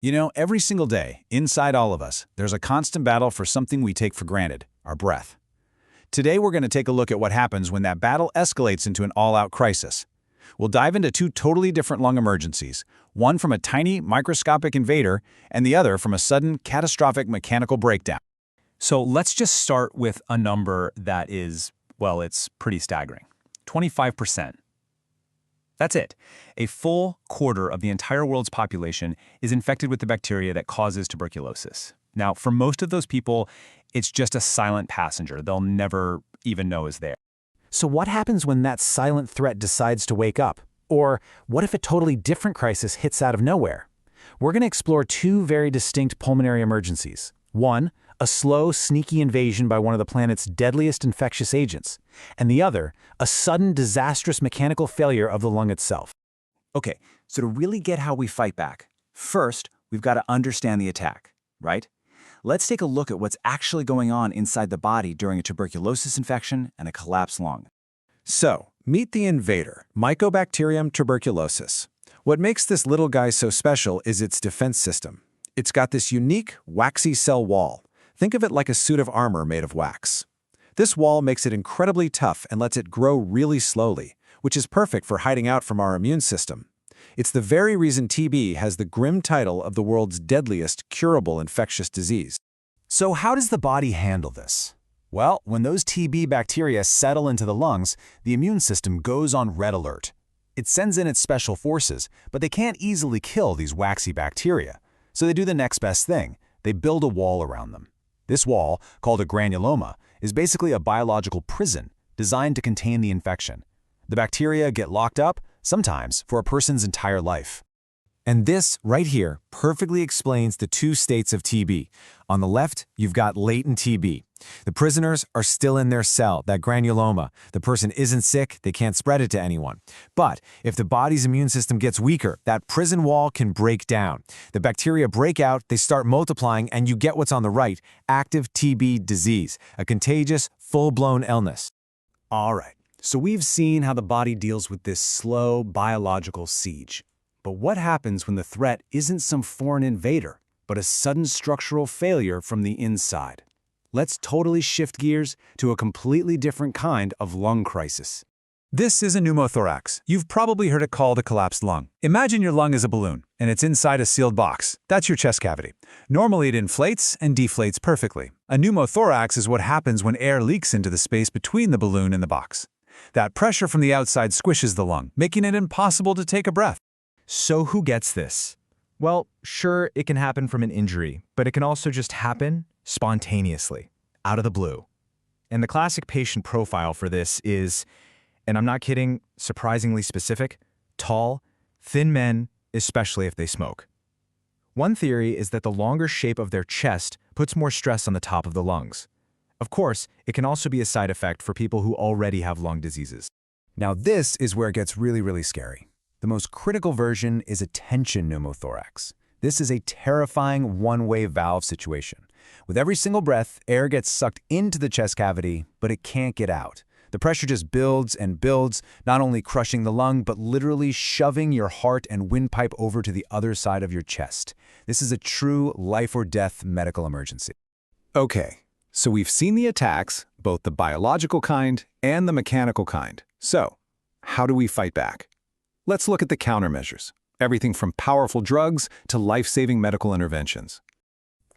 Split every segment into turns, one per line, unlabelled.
You know, every single day, inside all of us, there's a constant battle for something we take for granted, our breath. Today, we're going to take a look at what happens when that battle escalates into an all-out crisis. We'll dive into two totally different lung emergencies, one from a tiny, microscopic invader, and the other from a sudden, catastrophic mechanical breakdown.
So let's just start with a number that is, well, it's pretty staggering. 25%. That's it. A full quarter of the entire world's population is infected with the bacteria that causes tuberculosis. Now, for most of those people, it's just a silent passenger. They'll never even know is there.
So what happens when that silent threat decides to wake up? Or what if a totally different crisis hits out of nowhere? We're going to explore two very distinct pulmonary emergencies. One, a slow, sneaky invasion by one of the planet's deadliest infectious agents, and the other, a sudden, disastrous mechanical failure of the lung itself.
Okay, so to really get how we fight back, first, we've got to understand the attack, right? Let's take a look at what's actually going on inside the body during a tuberculosis infection and a collapsed lung.
So, meet the invader, Mycobacterium tuberculosis. What makes this little guy so special is its defense system. It's got this unique, waxy cell wall. Think of it like a suit of armor made of wax. This wall makes it incredibly tough and lets it grow really slowly, which is perfect for hiding out from our immune system. It's the very reason TB has the grim title of the world's deadliest curable infectious disease.
So how does the body handle this? Well, when those TB bacteria settle into the lungs, the immune system goes on red alert. It sends in its special forces, but they can't easily kill these waxy bacteria. So they do the next best thing. They build a wall around them. This wall, called a granuloma, is basically a biological prison designed to contain the infection. The bacteria get locked up, sometimes for a person's entire life.
And this, right here, perfectly explains the two states of TB. On the left, you've got latent TB. The prisoners are still in their cell, that granuloma. The person isn't sick, they can't spread it to anyone. But if the body's immune system gets weaker, that prison wall can break down. The bacteria break out, they start multiplying, and you get what's on the right, active TB disease, a contagious, full-blown illness.
All right, so we've seen how the body deals with this slow biological siege. But what happens when the threat isn't some foreign invader, but a sudden structural failure from the inside? Let's totally shift gears to a completely different kind of lung crisis.
This is a pneumothorax. You've probably heard it called a collapsed lung. Imagine your lung is a balloon, and it's inside a sealed box. That's your chest cavity. Normally it inflates and deflates perfectly. A pneumothorax is what happens when air leaks into the space between the balloon and the box. That pressure from the outside squishes the lung, making it impossible to take a breath.
So who gets this? Well, sure, it can happen from an injury, but it can also just happen spontaneously, out of the blue. And the classic patient profile for this is, and I'm not kidding, surprisingly specific, tall, thin men, especially if they smoke. One theory is that the longer shape of their chest puts more stress on the top of the lungs. Of course, it can also be a side effect for people who already have lung diseases.
Now this is where it gets really scary. The most critical version is a tension pneumothorax. This is a terrifying one-way valve situation. With every single breath, air gets sucked into the chest cavity, but it can't get out. The pressure just builds and builds, not only crushing the lung, but literally shoving your heart and windpipe over to the other side of your chest. This is a true life-or-death medical emergency.
Okay, so we've seen the attacks, both the biological kind and the mechanical kind. So, how do we fight back? Let's look at the countermeasures. Everything from powerful drugs to life-saving medical interventions.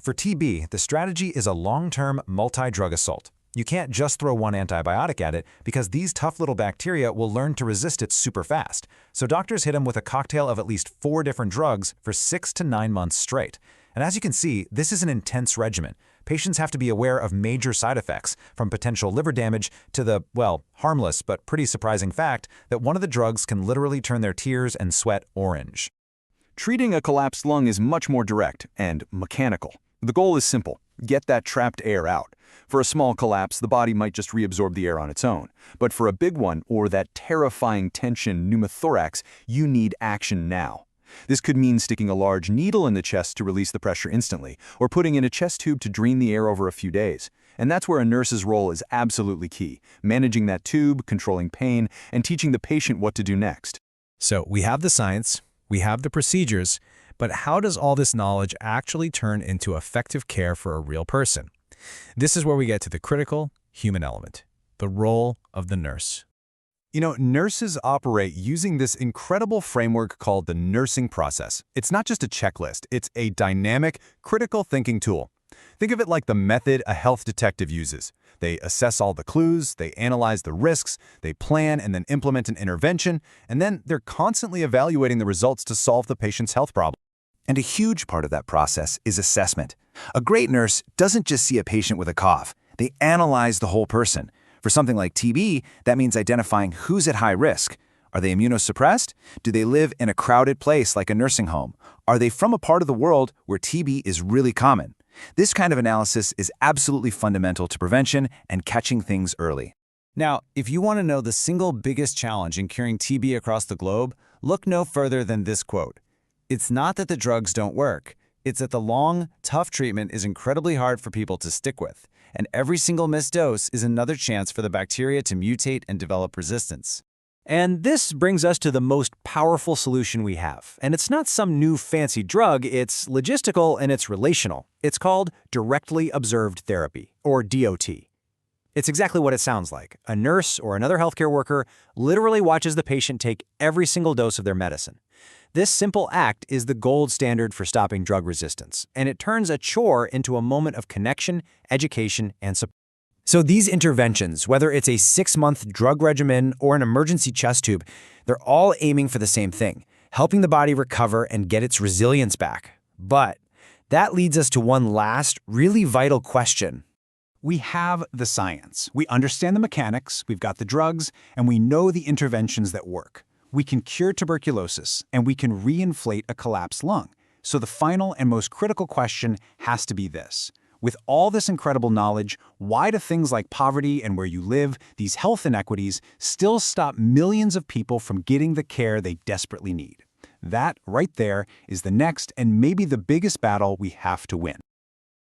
For TB, the strategy is a long-term multi-drug assault. You can't just throw one antibiotic at it because these tough little bacteria will learn to resist it super fast. So doctors hit them with a cocktail of at least 4 different drugs for 6 to 9 months straight. And as you can see, this is an intense regimen. Patients have to be aware of major side effects, from potential liver damage to the, well, harmless but pretty surprising fact that one of the drugs can literally turn their tears and sweat orange.
Treating a collapsed lung is much more direct and mechanical. The goal is simple: get that trapped air out. For a small collapse, the body might just reabsorb the air on its own. But for a big one, or that terrifying tension pneumothorax, you need action now. This could mean sticking a large needle in the chest to release the pressure instantly, or putting in a chest tube to drain the air over a few days. And that's where a nurse's role is absolutely key, managing that tube, controlling pain, and teaching the patient what to do next.
So we have the science, we have the procedures,
But how does all this knowledge actually turn into effective care for a real person? This is where we get to the critical human element, the role of the nurse.
You know, nurses operate using this incredible framework called the nursing process. It's not just a checklist, it's a dynamic, critical thinking tool. Think of it like the method a health detective uses. They assess all the clues, they analyze the risks, they plan and then implement an intervention, and then they're constantly evaluating the results to solve the patient's health problem. And a huge part of that process is assessment. A great nurse doesn't just see a patient with a cough. They analyze the whole person. For something like TB, that means identifying who's at high risk. Are they immunosuppressed? Do they live in a crowded place like a nursing home? Are they from a part of the world where TB is really common? This kind of analysis is absolutely fundamental to prevention and catching things early.
Now, if you want to know the single biggest challenge in curing TB across the globe, look no further than this quote. It's not that the drugs don't work. It's that the long, tough treatment is incredibly hard for people to stick with, and every single missed dose is another chance for the bacteria to mutate and develop resistance.
And this brings us to the most powerful solution we have. And it's not some new fancy drug, it's logistical and it's relational. It's called directly observed therapy, or DOT. It's exactly what it sounds like. A nurse or another healthcare worker literally watches the patient take every single dose of their medicine. This simple act is the gold standard for stopping drug resistance, and it turns a chore into a moment of connection, education, and support. So these interventions, whether it's a 6-month drug regimen or an emergency chest tube, they're all aiming for the same thing, helping the body recover and get its resilience back. But that leads us to one last, really vital question.
We have the science. We understand the mechanics, we've got the drugs, and we know the interventions that work. We can cure tuberculosis, and we can reinflate a collapsed lung. So the final and most critical question has to be this. With all this incredible knowledge, why do things like poverty and where you live, these health inequities, still stop millions of people from getting the care they desperately need? That, right there, is the next and maybe the biggest battle we have to win.